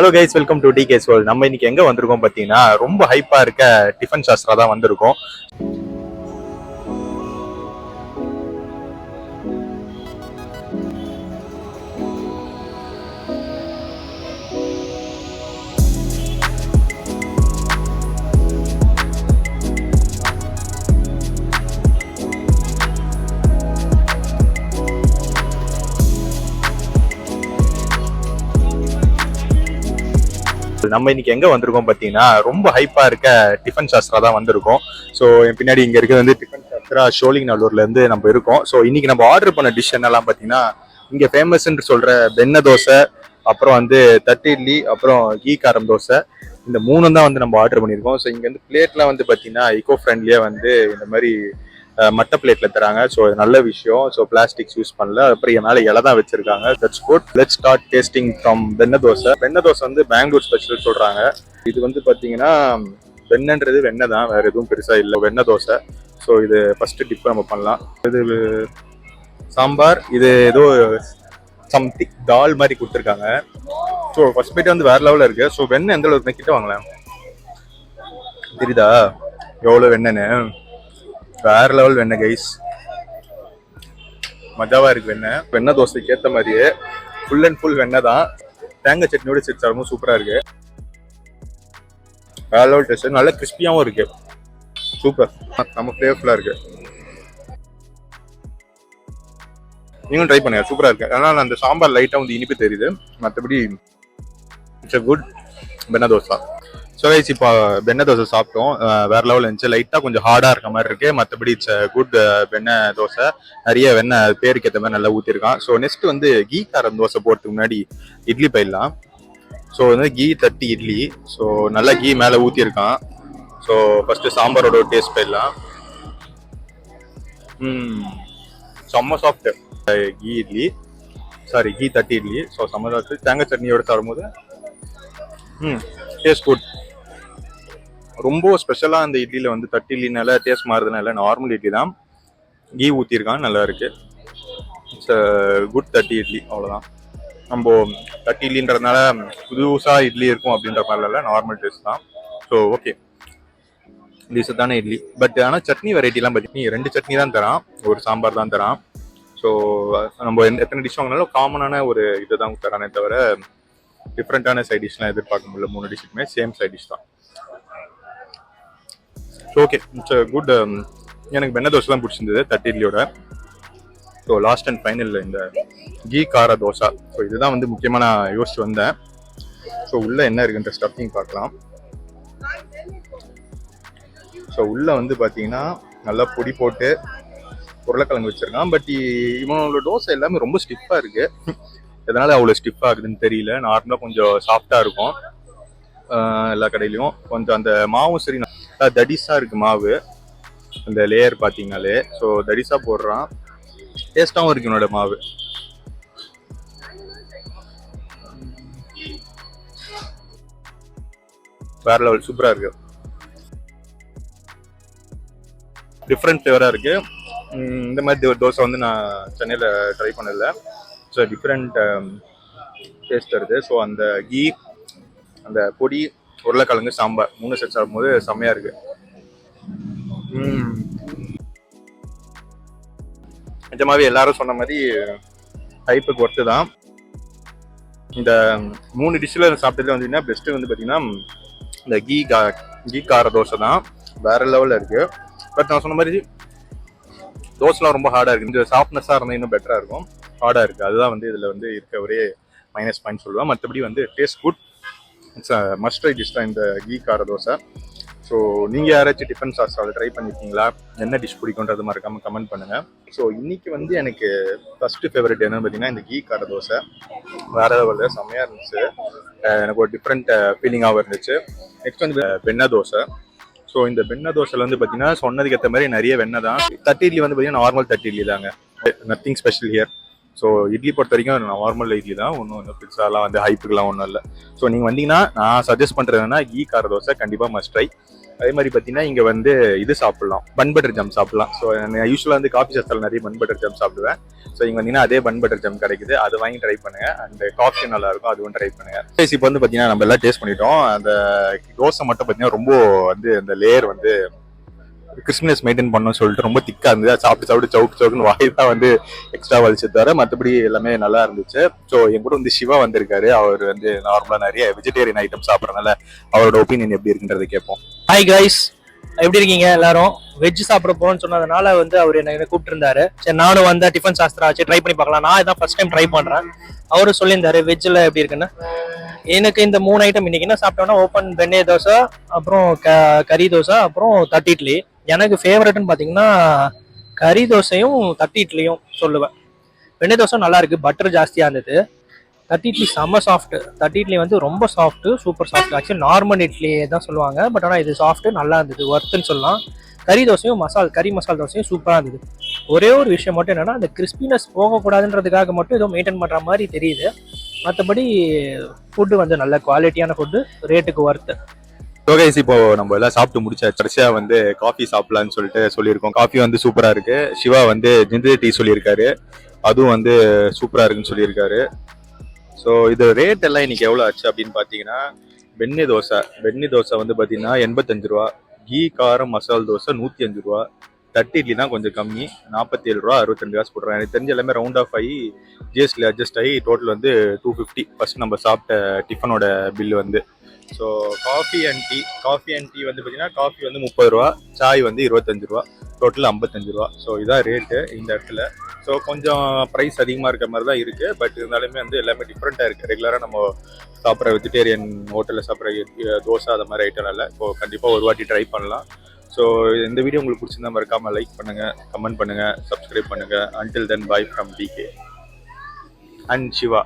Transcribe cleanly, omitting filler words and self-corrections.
Hello guys, welcome to decays world. நம்ம இன்னைக்கு எங்க வந்திருக்கோம் பாத்தீங்கன்னா, ரொம்ப ஹைப்பா இருக்க டிஃபன் சாஸ்திரா தான் வந்திருக்கோம். நம்ம இன்னைக்கு எங்க வந்திருக்கோம் பாத்தீங்கன்னா, ரொம்ப ஹைப்பா இருக்க டிஃபன் சாஸ்திரா தான் வந்திருக்கோம். ஸோ என் பின்னாடி இங்க இருக்கிறது வந்து டிஃபன் சாஸ்திரா ஷோலிங்நல்லூர்ல இருந்து நம்ம இருக்கோம். ஸோ இன்னைக்கு நம்ம ஆர்டர் பண்ண டிஷ் என்னெல்லாம் பாத்தீங்கன்னா, இங்க ஃபேமஸ்ன்னு சொல்ற வெண்ணெய் தோசை, அப்புறம் வந்து தட்டு இட்லி, அப்புறம் கீ காரம் தோசை, இந்த மூணும் தான் வந்து நம்ம ஆர்டர் பண்ணியிருக்கோம். ஸோ இங்க வந்து பிளேட்லாம் வந்து பாத்தீங்கன்னா இக்கோ ஃப்ரெண்ட்லியா வந்து இந்த மாதிரி மட்ட பிளேட்ல தராங்க. ஸோ நல்ல விஷயம். ஸோ பிளாஸ்டிக்ஸ் யூஸ் பண்ணல. அப்புறம் மேலே இலை தான் வச்சிருக்காங்க. That's good. Let's start tasting from வெண்ணெய் தோசை. வெண்ணெய் தோசை வந்து பெங்களூர் ஸ்பெஷல் சொல்றாங்க. இது வந்து பாத்தீங்கன்னா வெண்ணன்றது வெண்ணெய் தான், வேற எதுவும் பெருசா இல்லை. வெண்ணெய் தோசை. ஸோ இது ஃபர்ஸ்ட் டிப் நம்ம பண்ணலாம். இது சாம்பார், இது ஏதோ சம்திங் தால் மாதிரி கொடுத்துருக்காங்க. ஸோ ஃபர்ஸ்ட் பைட் வந்து வேற லெவலில் இருக்கு. ஸோ வெண்ணெய் எந்த அளவுக்கு கிட்ட வாங்கலாம் தெரியுதா எவ்வளோ வெண்ணெய்னு? வேற லெவல் வெண்ணெய் கைஸ், மஜாவா இருக்கு வெண்ணெய். வெண்ணெய் தோசைக்கு ஏற்ற மாதிரியே ஃபுல் அண்ட் ஃபுல் வெண்ணெய் தான். தேங்காய் சட்னியோட சேர்த்து சூப்பரா இருக்கு. வேற லெவல் டேஸ்ட், நல்ல கிறிஸ்பியாவும் இருக்கு. சூப்பர், நம்ம ஃபிளேவர்ஃபுல்லா இருக்கு. நீங்களும் ட்ரை பண்ணுங்க, சூப்பரா இருக்கு. அதனால அந்த சாம்பார் லைட்டா வந்து இனிப்பு தெரியுது, மற்றபடி இட்ஸ் குட் வெண்ணெய் தோசை. ஸோ கைஸ், இப்போ வெண்ணெய் தோசை சாப்பிட்டோம். வேற லெவல் இருந்துச்சு. லைட்டாக கொஞ்சம் ஹார்டாக இருக்க மாதிரி இருக்கு, மற்றபடி இட்ஸ் குட் வெண்ணெய் தோசை. நிறைய வெண்ணெய் பேருக்கு ஏற்ற மாதிரி நல்லா ஊற்றிருக்கான். ஸோ நெக்ஸ்ட் வந்து கீ காரம் தோசை போகிறதுக்கு முன்னாடி இட்லி போயிடலாம். ஸோ வந்து கீ தட்டி இட்லி. ஸோ நல்லா கீ மேலே ஊற்றிருக்கான். ஸோ ஃபர்ஸ்ட் சாம்பாரோட டேஸ்ட் போயிடலாம். செம்ம சாஃப்ட் கீ இட்லி, சாரி கீ தட்டி இட்லி. ஸோ செம்ம சாஃப்ட். தேங்காய் சட்னியோட சாப்பிடும்போது டேஸ்ட் குட். ரொம்ப ஸ்பெஷலாக அந்த இட்லியில் வந்து தட்டு இட்லினால டேஸ்ட் மாறுதுனால நார்மல் இட்லி தான். கீ ஊற்றிருக்கான், நல்லா இருக்கு. இட்ஸ் குட் தட்டி இட்லி, அவ்வளோதான். நம்ம தட்டி இட்லின்றதுனால புதுசாக இட்லி இருக்கும் அப்படின்ற மாதிரில இல்லை, நார்மல் டேஸ்ட் தான். ஸோ ஓகே, டீசெண்டான இட்லி. பட் ஆனால் சட்னி வெரைட்டிலாம் பார்த்தீங்கன்னா 2 சட்னி தான் தரான், ஒரு சாம்பார் தான் தரான். ஸோ நம்ம எத்தனை டிஷ் வாங்கினாலும் காமனான ஒரு இதை தான் தரானே தவிர டிஃப்ரெண்ட்டான சைட் டிஷ்லாம் எதிர்பார்க்க முடியல. 3 டிஷ்ஷுக்குமே சேம் சைட் டிஷ் தான். Okay, it's good. எனக்கு வெண்ணெய் தோசை தான் பிடிச்சிருந்தது தட்டு இட்லியோட. ஸோ லாஸ்ட் அண்ட் ஃபைனல் இந்த கீ கார தோசை. ஸோ இதுதான் வந்து முக்கியமாக நான் யோசிச்சு வந்தேன். ஸோ உள்ளே என்ன இருக்குன்ற ஸ்டஃபிங் பார்க்கலாம். ஸோ உள்ளே வந்து பார்த்தீங்கன்னா நல்லா பொடி போட்டு உருளைக்கிழங்கு வச்சிருக்கான். பட் இவனோட தோசை எல்லாமே ரொம்ப ஸ்டிஃபாக இருக்கு. எதனால அவ்வளோ ஸ்டிஃப் ஆகுதுன்னு தெரியல. நார்மலாக கொஞ்சம் சாஃப்டாக இருக்கும் எல்லா கடையிலையும். கொஞ்சம் அந்த மாவும் சரி தடிசா இருக்கு மாவு, அந்த லேயர் பார்த்தீங்கனாலே. ஸோ தடிசா போடுறான், டேஸ்டாகவும் இருக்கு என்னோட மாவு. வேற லெவல், சூப்பரா இருக்கு. டிஃப்ரெண்ட் ஃப்ளேவரா இருக்கு. இந்த மாதிரி தோசை வந்து நான் சென்னையில் ட்ரை பண்ணல. ஸோ டிஃப்ரெண்ட் டேஸ்ட் வருது. ஸோ அந்த கீ, அந்த பொடி, உருளைக்கிழங்கு, சாம்பார் 3 செட் சாப்பிடும்போது செம்மையா இருக்கு. நிஜமாவே எல்லாரும் சொன்ன மாதிரி ஹைப்புக்கு ஒர்த்து தான். இந்த 3 டிஷ்ஷில் சாப்பிட்டதுல வந்து பெஸ்ட்டு வந்து பார்த்தீங்கன்னா இந்த கீ கார தோசை தான். வேற லெவலில் இருக்கு. பட் நான் சொன்ன மாதிரி தோசைலாம் ரொம்ப ஹார்டாக இருக்கு. இந்த சாஃப்ட்னஸாக இருந்தால் இன்னும் பெட்டராக இருக்கும். ஹார்டாக இருக்கு, அதுதான் வந்து இதில் வந்து இருக்க ஒரே மைனஸ் பாயிண்ட் சொல்லுவேன். மற்றபடி வந்து taste good. It's must try dish தான் இந்த கீ கார தோசை. ஸோ நீங்கள் யாராச்சும் டிஃபன் சாஸ் அதை ட்ரை பண்ணியிருக்கீங்களா? என்ன டிஷ் பிடிக்குன்றது மறக்காமல் கமெண்ட் பண்ணுங்கள். ஸோ இன்னைக்கு வந்து எனக்கு ஃபஸ்ட்டு ஃபேவரட் என்னன்னு பார்த்தீங்கன்னா இந்த கீ கார தோசை. வேற ஏதாவது செம்மையாக இருந்துச்சு. எனக்கு ஒரு டிஃப்ரெண்ட் ஃபீலிங்காகவும் இருந்துச்சு. நெக்ஸ்ட் வந்து வெண்ணெய் தோசை. ஸோ இந்த வெண்ணெய் தோசையில் வந்து பார்த்தீங்கன்னா சொன்னதுக்கு ஏற்ற மாதிரி நிறைய வெண்ணெய் தான். தட்டு இட்லி வந்து பார்த்தீங்கன்னா நார்மல் தட்டு இட்லி தாங்க, nothing special here. So idli பொறுத்த வரைக்கும் நார்மல் இட்லி தான், ஒன்றும் பிட்ஸாலாம் வந்து ஹைப்புக்கெலாம் ஒன்றும் இல்லை. ஸோ நீங்கள் வந்தீங்கன்னா நான் சஜஸ்ட் பண்ணுறதுன்னா கீ கார தோசை கண்டிப்பாக மஸ்ட் ட்ரை. அதே மாதிரி பார்த்தீங்கன்னா இங்கே வந்து இது சாப்பிடலாம், பன் பட்டர் ஜாம் சாப்பிடலாம். ஸோ யூஸ்வலாக வந்து காஃபி ஷாப்ஸில் நிறைய பன் பட்டர் ஜாம் சாப்பிடுவேன். ஸோ இங்கே வந்தீங்கன்னா அதே பன் பட்டர் ஜாம் கிடைக்குது, அது வாங்கி ட்ரை பண்ணுங்க. அந்த காஃபி நல்லா இருக்கும், அதுவும் ட்ரை பண்ணுங்க. இப்போ வந்து பார்த்தீங்கன்னா நம்ம எல்லாம் டேஸ்ட் பண்ணிட்டோம். அந்த தோசை மட்டும் பார்த்தீங்கன்னா ரொம்ப வந்து அந்த லேயர் வந்து கிறிஸ்மஸ் மெயின்டைன் பண்ணணும்னு சொல்லிட்டு ரொம்ப திக்கா இருந்தது. சாப்பிட்டு சவுக்குன்னு வாய் தான் வந்து எக்ஸ்ட்ரா வலிச்சு தவிர மற்றபடி எல்லாமே நல்லா இருந்துச்சு. ஸோ என் கூட வந்து சிவா வந்திருக்காரு. அவர் வந்து நார்மலா நிறைய வெஜிடேரியன் ஐட்டம் சாப்பிட்றதுனால அவரோட ஒப்பீனியன் எப்படி இருக்குன்றதை கேட்போம். ஹாய் கைஸ், எப்படி இருக்கீங்க எல்லாரும்? வெஜ் சாப்பிட போகணும்னு சொன்னதுனால வந்து அவர் என்ன கூப்பிட்டு இருந்தாரு. சரி நானும் வந்து டிஃபன் சாஸ்திரா வச்சு ட்ரை பண்ணி பார்க்கலாம். நான் இதான் ஃபர்ஸ்ட் டைம் ட்ரை பண்றேன். அவரு சொல்லியிருந்தாரு வெஜ்ல எப்படி இருக்குன்னு. எனக்கு இந்த 3 ஐட்டம் இன்னைக்கு என்ன சாப்பிட்டோம்னா ஓப்பன் வெண்ணெய் தோசை, அப்புறம் கறி தோசை, அப்புறம் தட்டு இட்லி. எனக்கு ஃபேவரட்னு பார்த்தீங்கன்னா கறி தோசையும் தட்டு இட்லியும் சொல்லுவேன். வெண்ணெய் தோசை நல்லா இருக்கு, பட்டர் ஜாஸ்தியாக இருந்தது. தட்டு இட்லி செம்ம சாஃப்ட். தட்டு இட்லி வந்து ரொம்ப soft, super soft. Actually normal idli தான் சொல்லுவாங்க, பட் ஆனால் இது சாஃப்ட், நல்லா இருந்தது, ஒர்த்துன்னு சொல்லலாம். கறி தோசையும் கறி மசால் தோசையும் சூப்பராக இருந்தது. ஒரே ஒரு விஷயம் மட்டும் என்னன்னா அந்த கிறிஸ்பினஸ் போகக்கூடாதுன்றதுக்காக மட்டும் ஏதோ மெயின்டைன் பண்ணுற மாதிரி தெரியுது. மற்றபடி ஃபுட்டு வந்து நல்ல குவாலிட்டியான ஃபுட்டு, ரேட்டுக்கு ஒர்த்து. கைஸ் இப்போ நம்ம எல்லாம் சாப்பிட்டு முடிச்சா கடைசியா வந்து காஃபி சாப்பிடலான்னு சொல்லிட்டு சொல்லியிருக்கோம். காஃபி வந்து சூப்பரா இருக்கு. சிவா வந்து ஜிஞ்சர் டீ சொல்லியிருக்காரு, அதுவும் வந்து சூப்பரா இருக்குன்னு சொல்லியிருக்காரு. ஸோ இது ரேட் எல்லாம் இன்னைக்கு எவ்வளோ ஆச்சு அப்படின்னு பார்த்தீங்கன்னா, வெண்ணெய் தோசை வந்து பார்த்தீங்கன்னா 85 ரூபா, கீ காரம் மசால் தோசை 105 ரூபா, தட்டு இட்லி தான் கொஞ்சம் கம்மி 47 ரூபா 62 காசு போடுறேன். எனக்கு தெரிஞ்ச எல்லாமே ரவுண்ட் ஆஃப் ஆகி ஜிஎஸ்டியில் அட்ஜஸ்ட் ஆகி டோட்டல் வந்து 250 ஃபர்ஸ்ட் நம்ம சாப்பிட்ட டிஃபனோட பில் வந்து. ஸோ காஃபி அண்ட் டீ வந்து பார்த்தீங்கன்னா காஃபி வந்து 30 ரூபா, சாய் வந்து 25 ரூபா, டோட்டல் 55 ரூபா. ஸோ இதான் ரேட்டு இந்த இடத்துல. ஸோ கொஞ்சம் ப்ரைஸ் அதிகமாக இருக்கிற மாதிரி தான் இருக்குது. பட் இருந்தாலுமே வந்து எல்லாமே டிஃப்ரெண்ட்டாக இருக்குது. ரெகுலராக நம்ம சாப்பிட்ற வெஜிடேரியன் ஹோட்டலில் சாப்பிட்ற தோசை அது மாதிரி ஐட்டம் இல்லை. ஸோ கண்டிப்பாக ஒரு வாட்டி ட்ரை பண்ணலாம். ஸோ இந்த வீடியோ உங்களுக்கு பிடிச்சிருந்தா மறக்காமல் லைக் பண்ணுங்கள், கமெண்ட் பண்ணுங்கள், சப்ஸ்கிரைப் பண்ணுங்கள். Until then bye from DK and Siva.